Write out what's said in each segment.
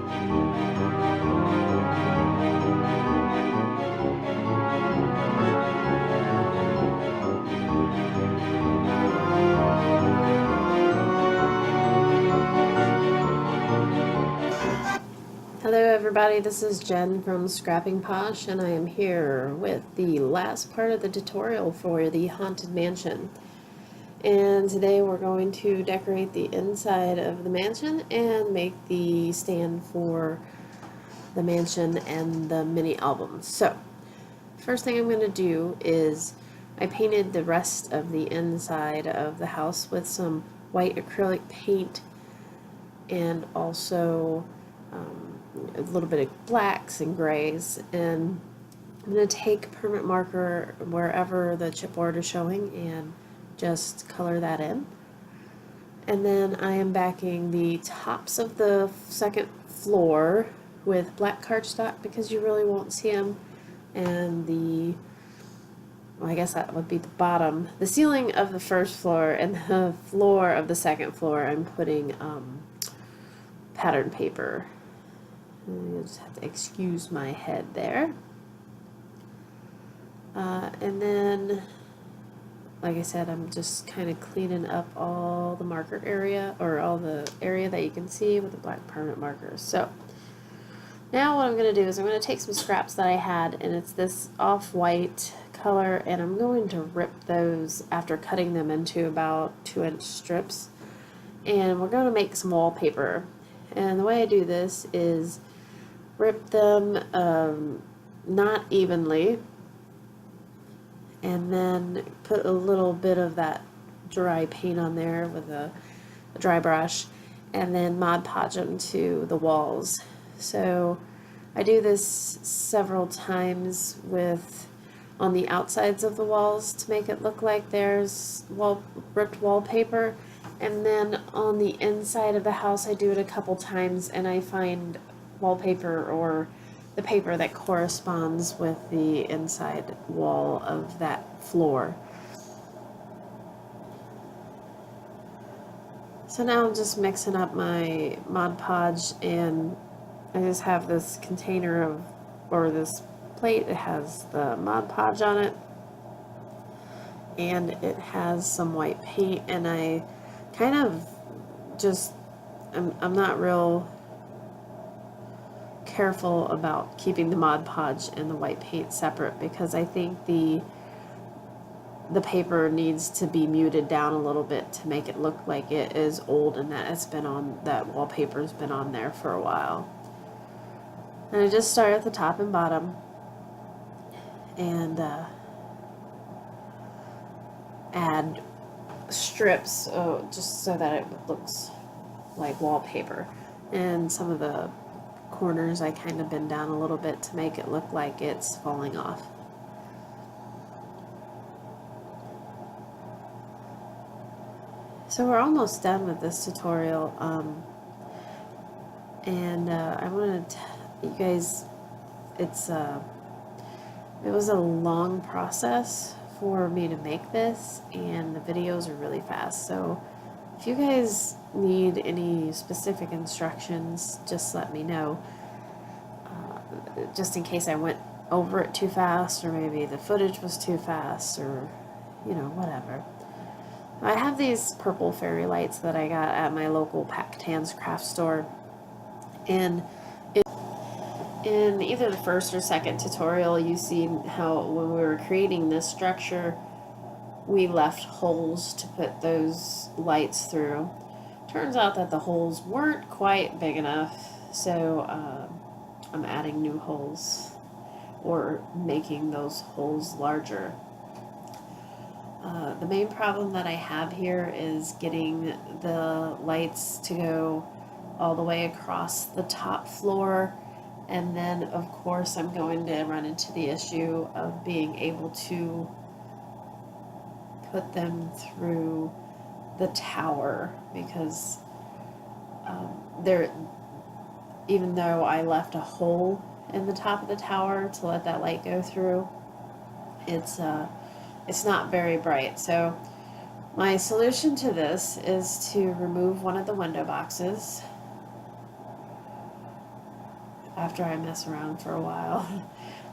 Hello everybody, this is Jen from Scrapping Posh, and I am here with the last part of the tutorial for the Haunted Mansion. And today we're going to decorate the inside of the mansion and make the stand for the mansion and the mini album. So, first thing I'm going to do is I painted the rest of the inside of the house with some white acrylic paint and also a little bit of blacks and grays, and I'm going to take permanent marker wherever the chipboard is showing and just color that in. And then I am backing the tops of the second floor with black cardstock because you really won't see them, and well, I guess that would be the bottom. The ceiling of the first floor and the floor of the second floor I'm putting pattern paper. You'll just have to excuse my head there. And then, like I said, I'm just kind of cleaning up all the marker area, or all the area that you can see with the black permanent markers. So, now what I'm going to do is I'm going to take some scraps that I had, and it's this off-white color, and I'm going to rip those after cutting them into about 2-inch strips. And we're going to make some wallpaper. And the way I do this is rip them not evenly, and then put a little bit of that dry paint on there with a dry brush, and then Mod Podge them to the walls. So I do this several times on the outsides of the walls to make it look like there's ripped wallpaper. And then on the inside of the house, I do it a couple times, and I find wallpaper or the paper that corresponds with the inside wall of that floor. So now I'm just mixing up my Mod Podge, and I just have this container or this plate. It has the Mod Podge on it, and it has some white paint, and I kind of just, I'm not real careful about keeping the Mod Podge and the white paint separate, because I think the paper needs to be muted down a little bit to make it look like it is old and that wallpaper's been on there for a while. And I just start at the top and bottom, and add strips, just so that it looks like wallpaper. And some of the corners I kind of bend down a little bit to make it look like it's falling off. So we're almost done with this tutorial, and I want to tell you guys, it was a long process for me to make this, and the videos are really fast. So if you guys need any specific instructions, just let me know, just in case I went over it too fast, or maybe the footage was too fast, or whatever. I have these purple fairy lights that I got at my local Pactan's craft store, and in either the first or second tutorial, you see how when we were creating this structure, we left holes to put those lights through. Turns out that the holes weren't quite big enough, so I'm adding new holes, or making those holes larger. The main problem that I have here is getting the lights to go all the way across the top floor, and then of course I'm going to run into the issue of being able to put them through the tower, because even though I left a hole in the top of the tower to let that light go through, it's not very bright. So my solution to this is to remove one of the window boxes, after I mess around for a while,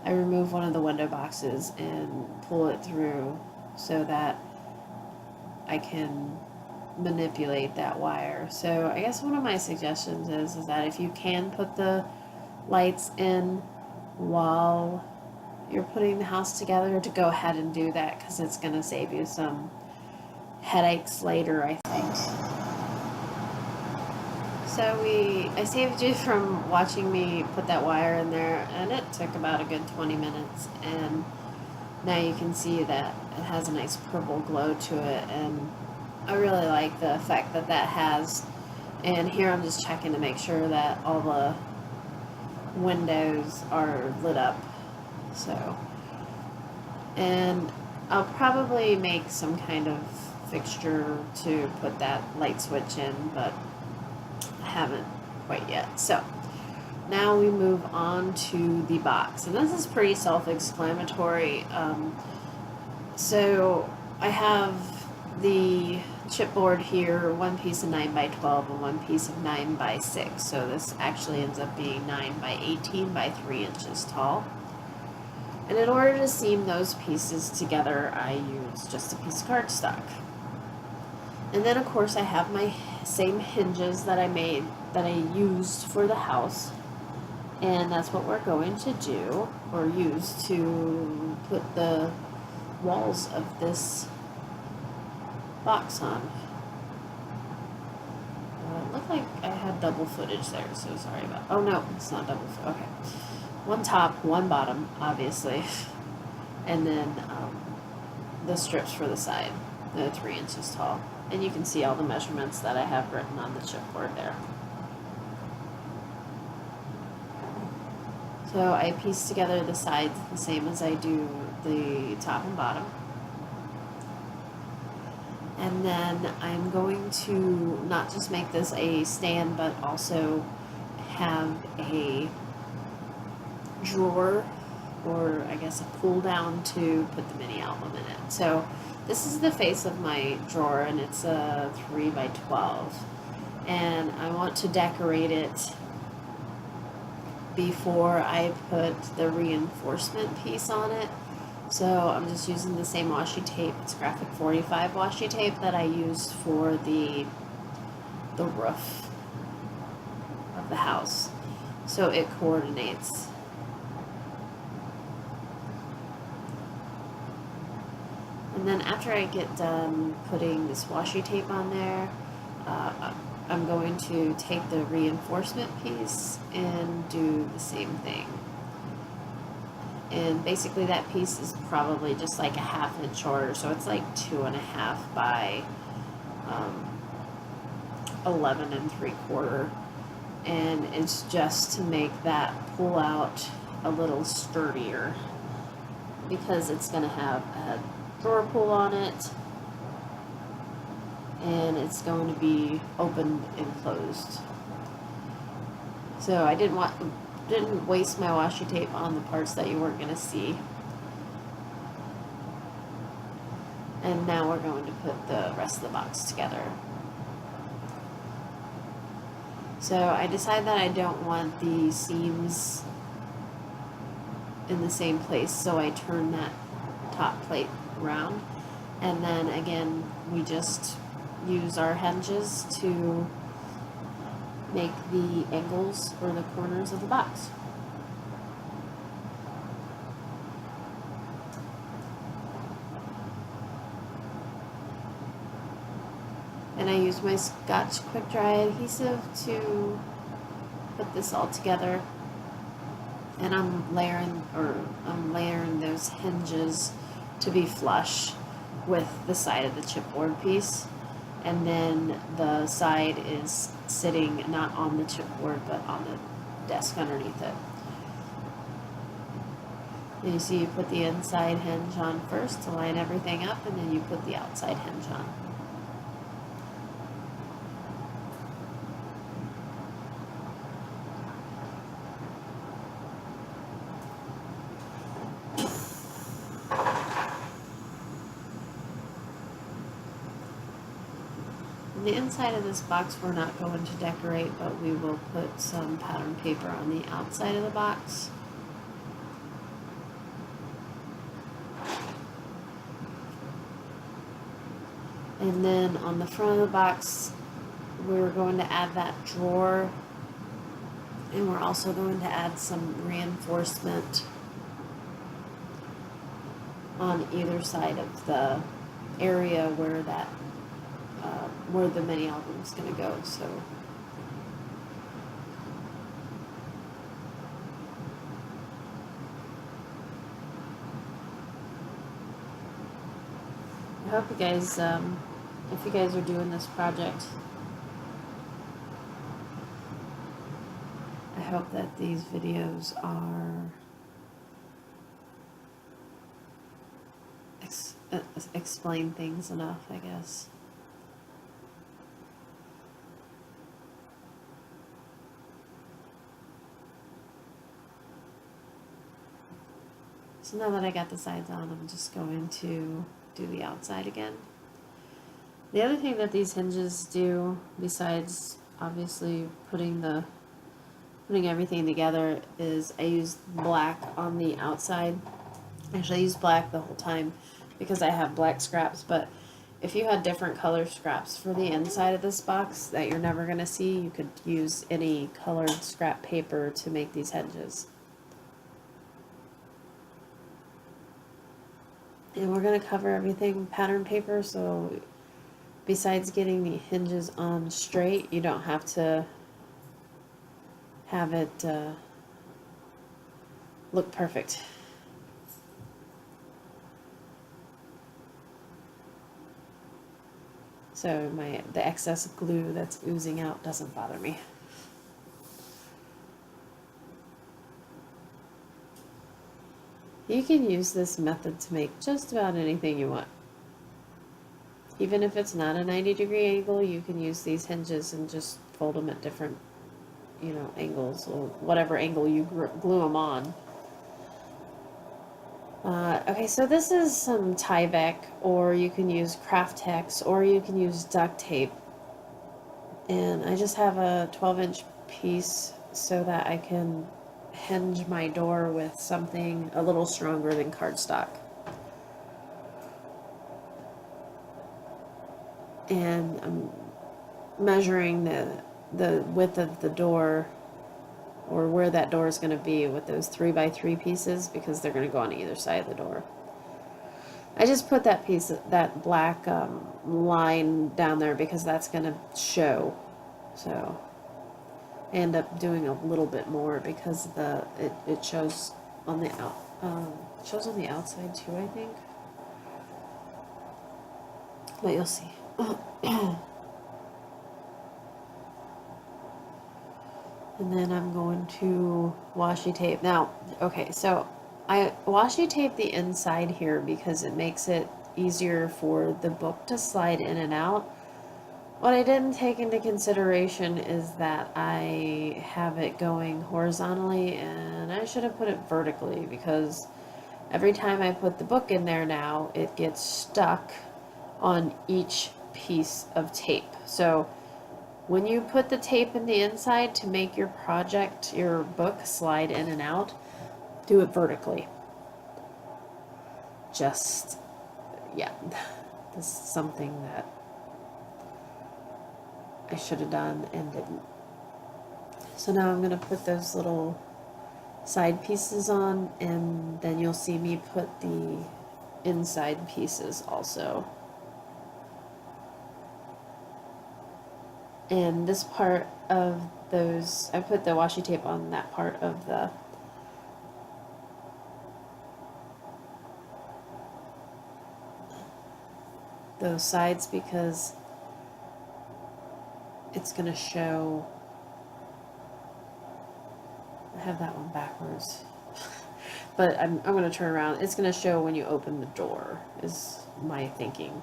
I remove one of the window boxes and pull it through so that I can manipulate that wire. So I guess one of my suggestions is that if you can put the lights in while you're putting the house together, to go ahead and do that, because it's going to save you some headaches later, I think. So I saved you from watching me put that wire in there, and it took about a good 20 minutes, and now you can see that it has a nice purple glow to it, and I really like the effect that that has. And here I'm just checking to make sure that all the windows are lit up. So, and I'll probably make some kind of fixture to put that light switch in, but I haven't quite yet. So now we move on to the box, and this is pretty self-explanatory. So I have the chipboard here, one piece of 9x12 and one piece of 9x6. So this actually ends up being 9x18 by 3 inches tall. And in order to seam those pieces together, I use just a piece of cardstock. And then of course I have my same hinges that I made, that I used for the house. And that's what we're going to do, or use to put the walls of this box on. It looked like I had double footage there, so sorry about. Oh no, it's not double footage. Okay, one top, one bottom, obviously, and then the strips for the side, the 3 inches tall, and you can see all the measurements that I have written on the chipboard there. So I piece together the sides the same as I do the top and bottom. And then I'm going to not just make this a stand, but also have a drawer, or I guess a pull down, to put the mini album in it. So this is the face of my drawer, and it's a 3x12. And I want to decorate it before I put the reinforcement piece on it. So I'm just using the same washi tape. It's G45 washi tape that I used for the roof of the house, so it coordinates. And then after I get done putting this washi tape on there, I'm going to take the reinforcement piece and do the same thing. And basically that piece is probably just like a 1/2 inch shorter, so it's like 2.5 by 11 3/4, and it's just to make that pull out a little sturdier, because it's going to have a drawer pull on it, and it's going to be opened and closed. So I didn't waste my washi tape on the parts that you weren't going to see. And now we're going to put the rest of the box together. So I decided that I don't want the seams in the same place, so I turn that top plate around, and then again we just use our hinges to make the angles or the corners of the box. And I use my Scotch quick dry adhesive to put this all together. And I'm layering those hinges to be flush with the side of the chipboard piece. And then the side is sitting not on the chipboard, but on the desk underneath it. And you see you put the inside hinge on first to line everything up, and then you put the outside hinge on. the inside of this box we're not going to decorate, but we will put some pattern paper on the outside of the box. And then on the front of the box, we're going to add that drawer, and we're also going to add some reinforcement on either side of the area where that where the mini album is going to go. So I hope you guys, if you guys are doing this project, I hope that these videos are explain things enough, I guess. So now that I got the sides on, I'm just going to do the outside again. The other thing that these hinges do, besides obviously putting everything together, is I use black on the outside. Actually, I use black the whole time because I have black scraps, but if you had different color scraps for the inside of this box that you're never going to see, you could use any colored scrap paper to make these hinges. And we're going to cover everything pattern paper, so besides getting the hinges on straight, you don't have to have it look perfect. So the excess glue that's oozing out doesn't bother me. You can use this method to make just about anything you want. Even if it's not a 90-degree angle, you can use these hinges and just fold them at different, angles, or whatever angle you glue them on. Okay, so this is some Tyvek, or you can use Craft Tex, or you can use duct tape. And I just have a 12-inch piece so that I can hinge my door with something a little stronger than cardstock. And I'm measuring the width of the door, or where that door is going to be, with those 3x3 pieces, because they're going to go on either side of the door. I just put that piece, that black line down there, because that's going to show. So I end up doing a little bit more because it shows on the shows on the outside too, I think. But you'll see. And then I'm going to washi tape. Now, okay, so I washi tape the inside here because it makes it easier for the book to slide in and out. What I didn't take into consideration is that I have it going horizontally, and I should have put it vertically, because every time I put the book in there now, it gets stuck on each piece of tape. So when you put the tape in the inside to make your project, your book, slide in and out, do it vertically. Just, yeah, this is something that I should have done and didn't. So now I'm going to put those little side pieces on, and then you'll see me put the inside pieces also. And this part of those, I put the washi tape on that part of those sides, because it's going to show. I have that one backwards. But I'm going to turn around. It's going to show when you open the door, is my thinking.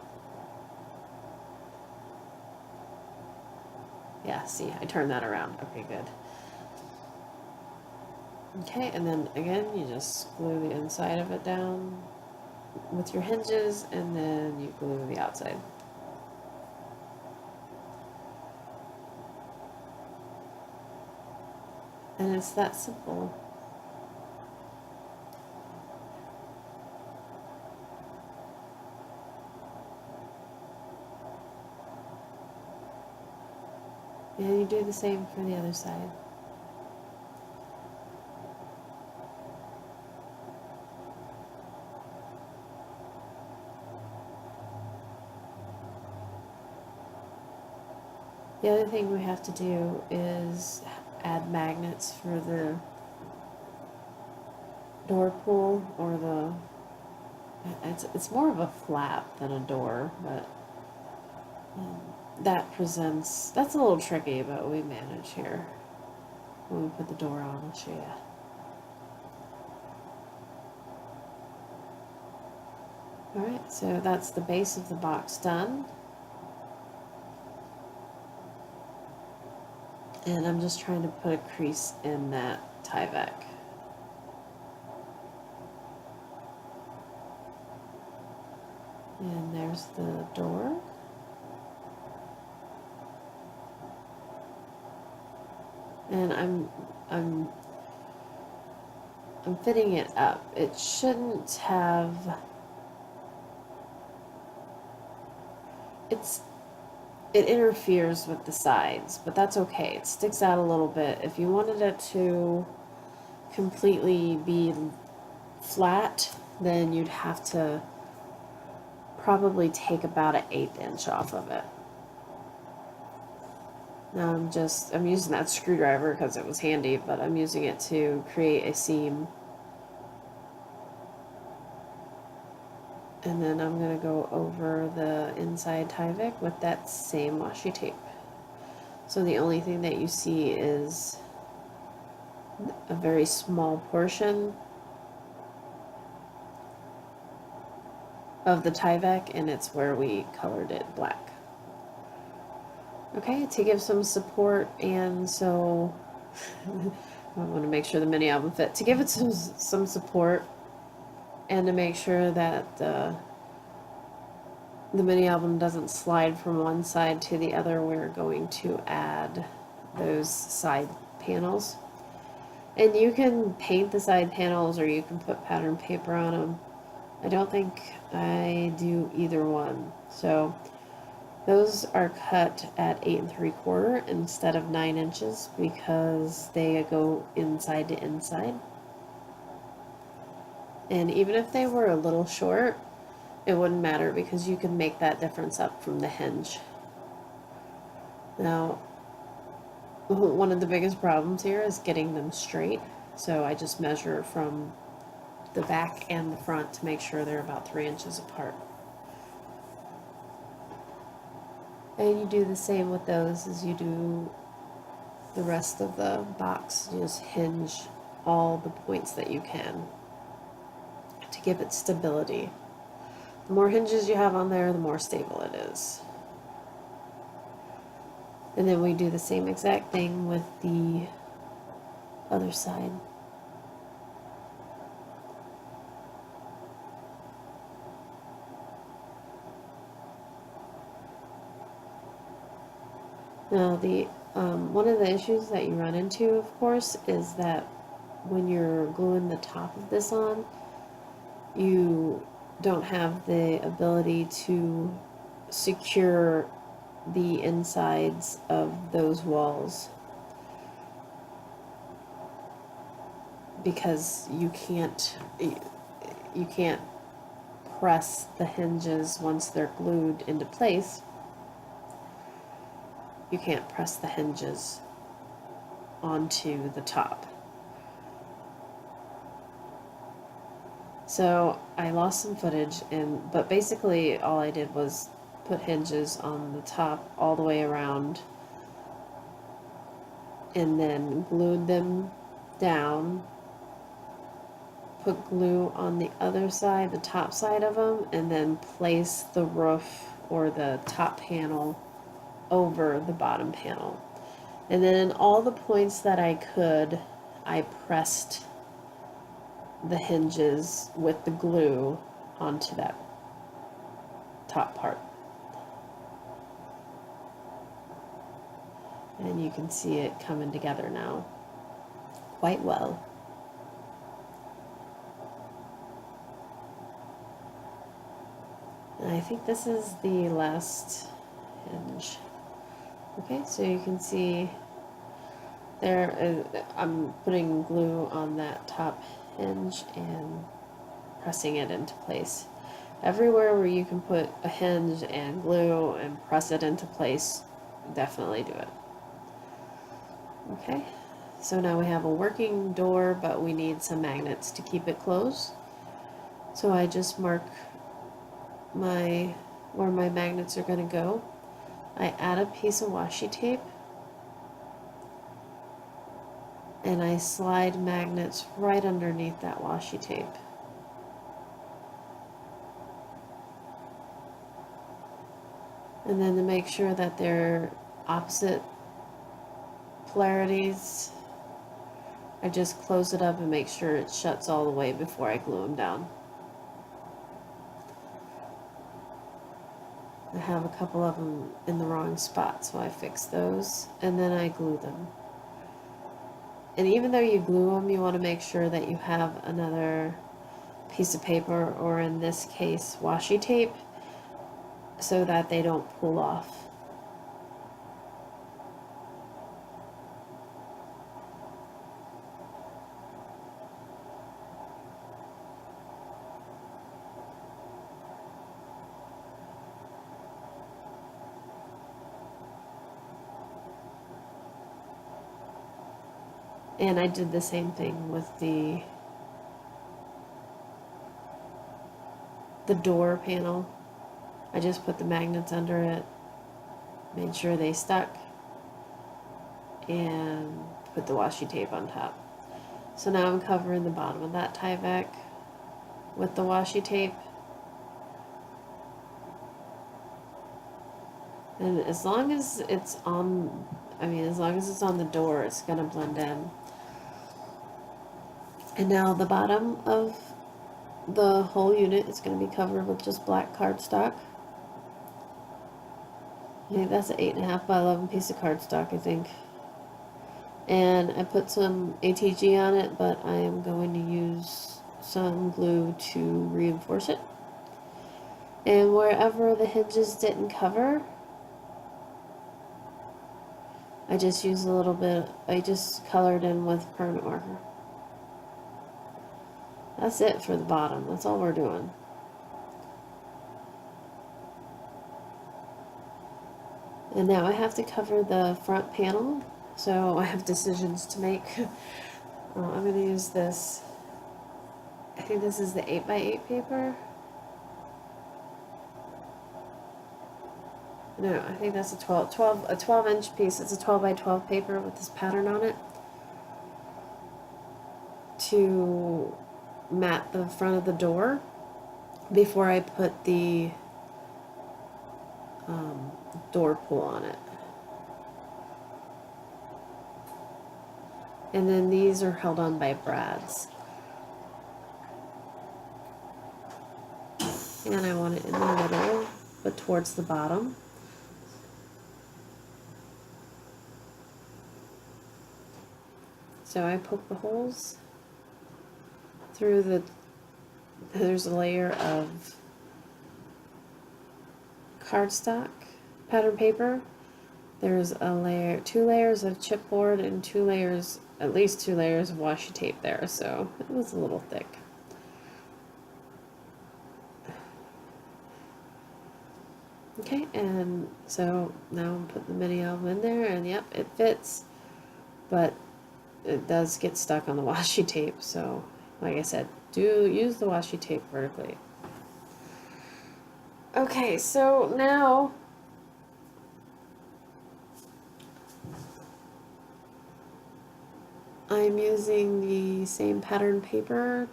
Yeah, see, I turned that around. Okay, good. Okay, and then again, you just glue the inside of it down with your hinges, and then you glue the outside. And it's that simple. And you do the same for the other side. The other thing we have to do is add magnets for the door pull, or it's more of a flap than a door, but that's a little tricky, but we manage here. When we put the door on, I'll show you. Alright, so that's the base of the box done. And I'm just trying to put a crease in that Tyvek. And there's the door. And I'm fitting it up. It shouldn't have, it interferes with the sides, but that's okay. It sticks out a little bit. If you wanted it to completely be flat, then you'd have to probably take about an 1/8 inch off of it. Now I'm using that screwdriver because it was handy, but I'm using it to create a seam. And then I'm going to go over the inside Tyvek with that same washi tape. So the only thing that you see is a very small portion of the Tyvek, and it's where we colored it black. Okay, to give some support, and so I want to make sure the mini album fit. To give it some support, and to make sure that the mini album doesn't slide from one side to the other, we're going to add those side panels. And you can paint the side panels, or you can put pattern paper on them. I don't think I do either one. So those are cut at 8 3/4 instead of 9 inches because they go inside to inside. And even if they were a little short, it wouldn't matter because you can make that difference up from the hinge. Now, one of the biggest problems here is getting them straight. So I just measure from the back and the front to make sure they're about 3 inches apart. And you do the same with those as you do the rest of the box. You just hinge all the points that you can to give it stability. The more hinges you have on there, the more stable it is. And then we do the same exact thing with the other side. Now, one of the issues that you run into, of course, is that when you're gluing the top of this on, you don't have the ability to secure the insides of those walls because you can't press the hinges once they're glued into place. You can't press the hinges onto the top. So I lost some footage, but basically all I did was put hinges on the top all the way around and then glued them down, put glue on the other side, the top side of them, and then place the roof or the top panel over the bottom panel. And then in all the points that I could, I pressed the hinges with the glue onto that top part. And you can see it coming together now. quite well. And I think this is the last hinge. Okay, so you can see there is, I'm putting glue on that top hinge and pressing it into place. Everywhere where you can put a hinge and glue and press it into place, definitely do it. Okay, so now we have a working door, but we need some magnets to keep it closed. So I just mark where my magnets are going to go. I add a piece of washi tape and I slide magnets right underneath that washi tape. And then to make sure that they're opposite polarities, I just close it up and make sure it shuts all the way before I glue them down. I have a couple of them in the wrong spot, so I fix those and then I glue them. And even though you glue them, you want to make sure that you have another piece of paper, or in this case, washi tape, so that they don't pull off. And I did the same thing with the door panel. I just put the magnets under it, made sure they stuck, and put the washi tape on top. So now I'm covering the bottom of that Tyvek with the washi tape. And as long as it's on, as long as it's on the door, it's gonna blend in. And now the bottom of the whole unit is going to be covered with just black cardstock. I think that's an 8.5 by 11 piece of cardstock, I think. And I put some ATG on it, but I am going to use some glue to reinforce it. And wherever the hinges didn't cover, I just used a little bit, I just colored in with permanent marker. That's it for the bottom. That's all we're doing. And now I have to cover the front panel, so I have decisions to make. I'm going to use this, I think this is the 8x8 paper. No, I think that's a 12 inch piece. It's a 12 by 12 paper with this pattern on it to mat the front of the door before I put the door pull on it. And then these are held on by brads. And I want it in the middle, but towards the bottom. So I poke the holes through there's a layer of cardstock pattern paper. There's a layer, 2 layers of chipboard, and 2 layers, at least 2 layers of washi tape there, so it was a little thick. Okay, and so now I'm putting the mini album in there, and yep, it fits, but it does get stuck on the washi tape, so like I said, do use the washi tape vertically. Okay, so now I'm using the same pattern paper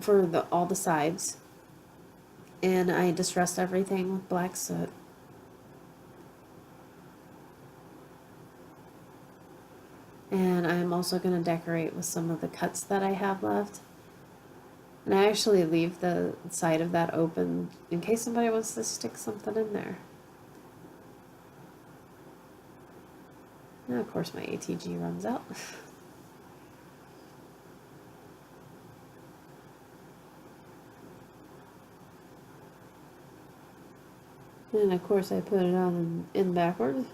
for all the sides, and I distressed everything with black soot. And I'm also going to decorate with some of the cuts that I have left. And I actually leave the side of that open in case somebody wants to stick something in there. Now, of course, my ATG runs out. And of course, I put it on in backwards.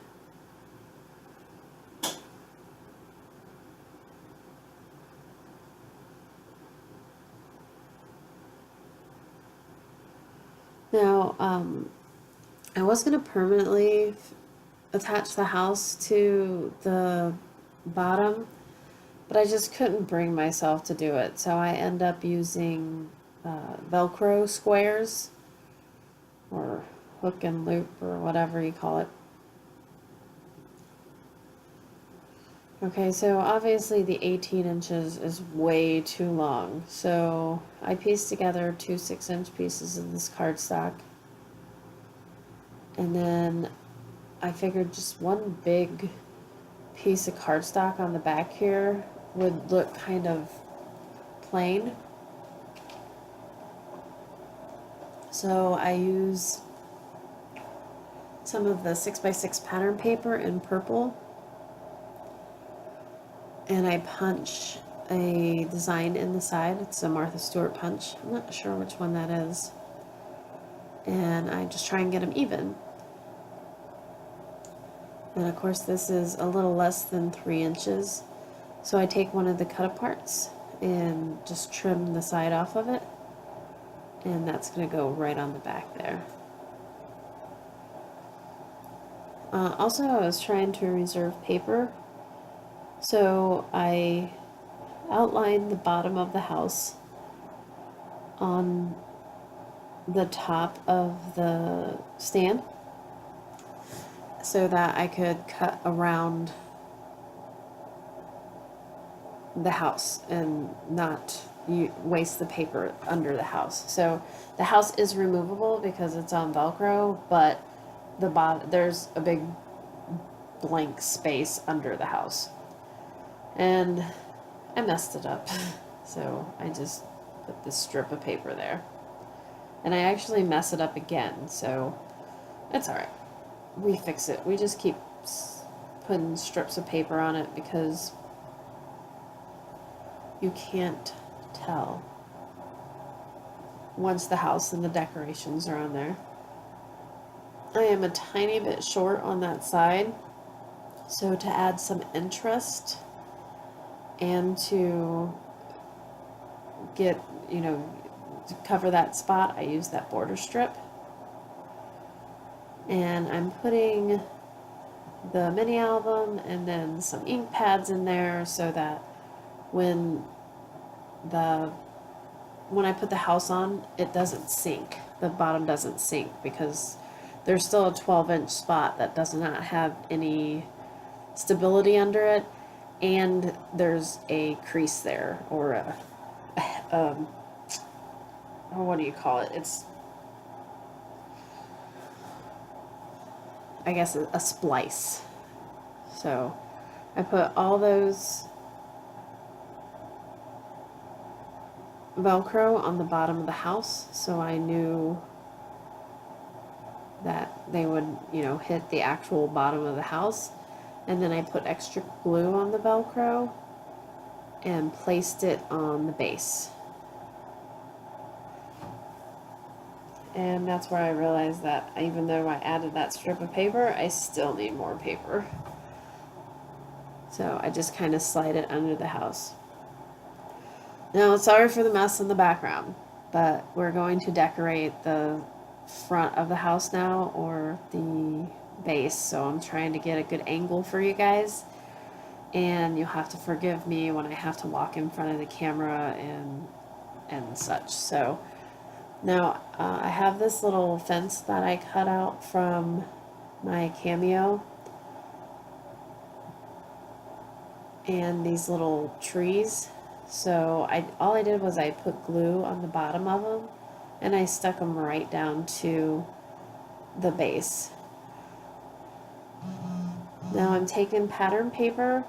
Now, I was going to permanently attach the house to the bottom, but I just couldn't bring myself to do it. So I end up using Velcro squares, or hook and loop, or whatever you call it. Okay, so obviously the 18 inches is way too long. So I pieced together 2 6-inch pieces of this cardstock. And then I figured just one big piece of cardstock on the back here would look kind of plain. So I use some of the 6x6 pattern paper in purple, and I punch a design in the side. It's a Martha Stewart punch. I'm not sure which one that is. And I just try and get them even. And of course this is a little less than 3 inches. So I take one of the cut aparts and just trim the side off of it. And that's going to go right on the back there. Also, I was trying to reserve paper. So I outlined the bottom of the house on the top of the stand so that I could cut around the house and not waste the paper under the house. So the house is removable because it's on Velcro, but the bottom, there's a big blank space under the house. And I messed it up. So I just put this strip of paper there. And I actually mess it up again, so it's alright. We fix it. We just keep putting strips of paper on it because you can't tell once the house and the decorations are on there. I am a tiny bit short on that side, so to add some interest and to get, to cover that spot, I use that border strip. And I'm putting the mini album and then some ink pads in there so that when I put the house on, it doesn't sink. The bottom doesn't sink because there's still a 12-inch spot that does not have any stability under it, and there's a crease there, or what do you call it? It's, I guess, a splice. So I put all those Velcro on the bottom of the house, so I knew that they would, hit the actual bottom of the house. And then I put extra glue on the Velcro and placed it on the base. And that's where I realized that even though I added that strip of paper, I still need more paper. So I just kind of slide it under the house. Now, sorry for the mess in the background, but we're going to decorate the front of the house now, or the base, so I'm trying to get a good angle for you guys, and you'll have to forgive me when I have to walk in front of the camera and such. So now I have this little fence that I cut out from my Cameo, and these little trees. So all I did was I put glue on the bottom of them, and I stuck them right down to the base. Now I'm taking pattern paper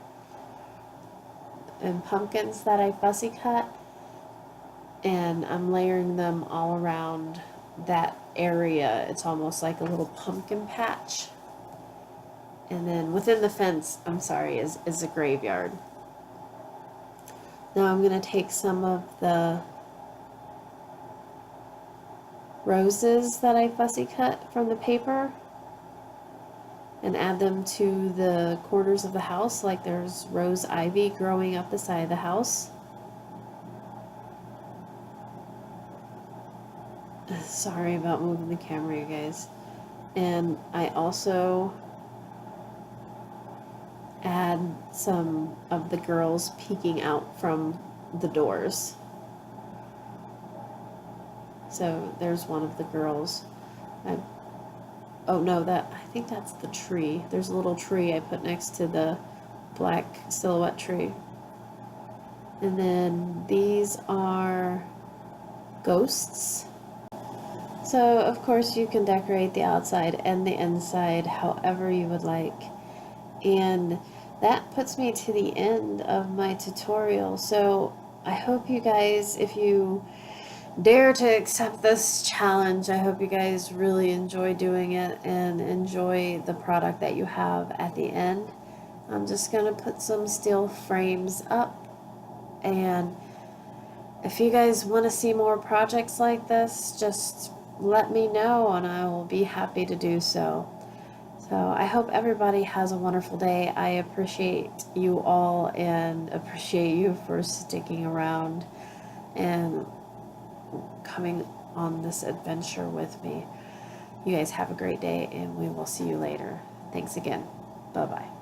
and pumpkins that I fussy cut, and I'm layering them all around that area. It's almost like a little pumpkin patch. And then within the fence, I'm sorry, is a graveyard. Now I'm going to take some of the roses that I fussy cut from the paper and add them to the corners of the house, like there's rose ivy growing up the side of the house. Sorry about moving the camera, you guys. And I also add some of the girls peeking out from the doors. So there's one of the girls. Oh no, I think that's the tree. There's a little tree I put next to the black silhouette tree. And then these are ghosts. So of course you can decorate the outside and the inside however you would like. And that puts me to the end of my tutorial. So I hope you guys, if you dare to accept this challenge, I hope you guys really enjoy doing it and enjoy the product that you have at the end. I'm just going to put some steel frames up, and if you guys want to see more projects like this, just let me know and I will be happy to do so. So I hope everybody has a wonderful day. I appreciate you all and appreciate you for sticking around and coming on this adventure with me. You guys have a great day and we will see you later. Thanks again. Bye-bye.